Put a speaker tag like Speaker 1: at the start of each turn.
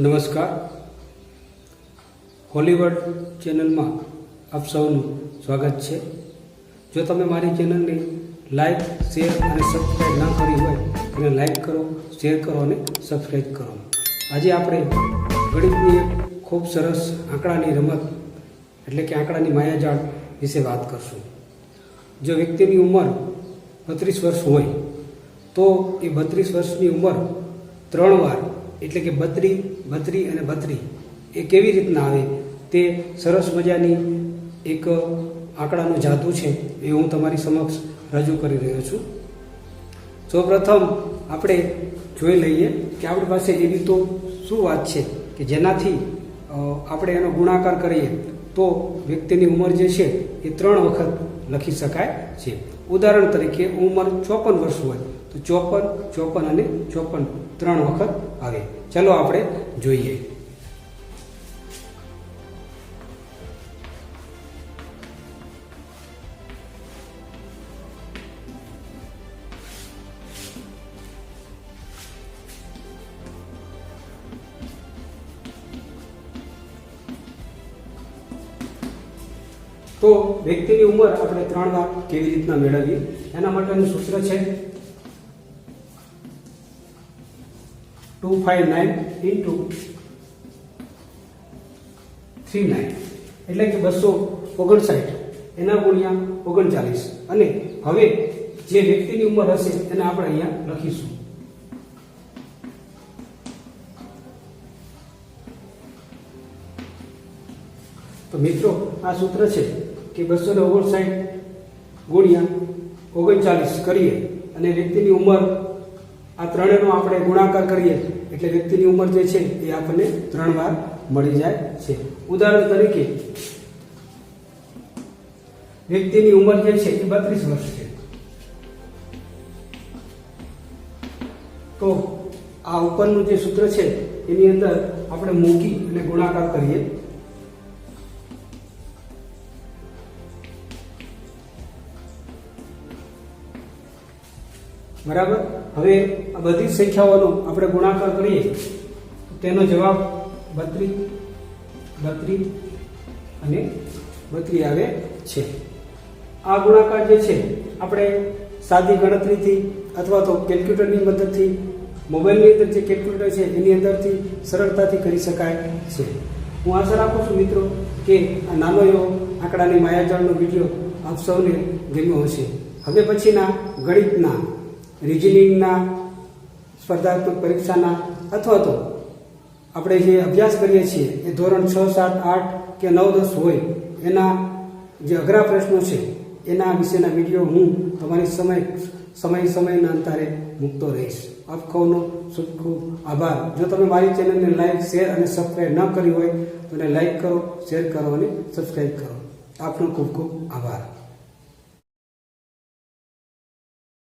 Speaker 1: નમસ્કાર. હોલીવુડ ચેનલમાં આપ સૌનું સ્વાગત છે. જો તમે મારી ચેનલને લાઈક, શેર અને સબસ્ક્રાઈબ ના કરી હોય તો લાઈક કરો, શેર કરો અને સબસ્ક્રાઈબ કરો. આજે આપણે ગણિતની એક ખૂબ સરસ આંકડાની રમત એટલે કે આંકડાની માયાજાળ વિશે વાત કરશું. જો વ્યક્તિની ઉંમર 32 વર્ષ હોય તો એ 32 વર્ષની ઉંમર 3 વાર એટલે કે 32, 32 અને 32 એ કેવી રીતના આવે તે સરસ મજાની એક આંકડાનું જાદુ છે એ હું તમારી સમક્ષ રજૂ કરી રહ્યો છું. સૌપ્રથમ આપણે જોઈ લઈએ કે આપણી પાસે એવી તો શું વાત છે કે જેનાથી આપણે એનો ગુણાકાર કરીએ તો વ્યક્તિની ઉંમર જે છે એ 3 વખત લખી શકાય છે. ઉદાહરણ તરીકે ઉંમર 54 વર્ષ હોય તો 54, 54 અને 54 3 વખત આવે. ચાલો આપણે જોઈએ. તો વ્યક્તિની ઉંમર આપણે 3 વાર કેવી રીતના મેળવીએ એના માટેનું સૂત્ર છે 259 * 39 એટલે કે 259 એના ગુણ્યા 39. અને હવે જે વ્યક્તિની ઉંમર હશે એને આપણે અહીંયા લખીશું. તો મિત્રો આ સૂત્ર છે કે 259 ગુણ્યા 39 કરીએ અને વ્યક્તિની ઉંમર આ ત્રણેયનો આપણે ગુણાકાર કરીએ એટલે વ્યક્તિની ઉંમર જે છે એ આપણને 3 વાર મળી જાય છે. ઉદાહરણ તરીકે વ્યક્તિની ઉંમર જે છે એ 32 વર્ષ છે. તો આ ઉપરનું જે સૂત્ર છે એની અંદર આપણે મૂકી અને ગુણાકાર કરીએ. બરાબર. હવે આ બધી સંખ્યાઓનો આપણે ગુણાકાર કરીએ તો તેનો જવાબ 32, 32 અને 32 આવે છે. આ ગુણાકાર જે છે આપણે સાદી ગણતરીથી અથવા તો કેલ્ક્યુલેટરની મદદથી, મોબાઈલની અંદર જે કેલ્ક્યુલેટર છે એની અંદરથી સરળતાથી કરી શકાય છે. હું આશા રાખું છું મિત્રો કે આ નાનો એવો આંકડાની માયાજાળનો વિડીયો આપ સૌને ગમ્યો હશે. હવે પછીના ગણિતના, રિઝનિંગના, સ્પર્ધાત્મક પરીક્ષાના અથવા તો આપણે જે અભ્યાસ કરીએ છીએ એ ધોરણ 6, 7, 8 કે 9, 10 હોય એના જે અઘરા પ્રશ્નો છે એના વિશેના વિડીયો હું તમારી સમયના અંતરે મૂકતો રહીશ. આપ સૌનો ખૂબ ખૂબ આભાર. જો તમે મારી ચેનલને લાઈક, શેર અને સબસ્ક્રાઈબ ન કરી હોય તો એને લાઈક કરો, શેર કરો અને સબસ્ક્રાઈબ કરો. આપનો ખૂબ ખૂબ આભાર.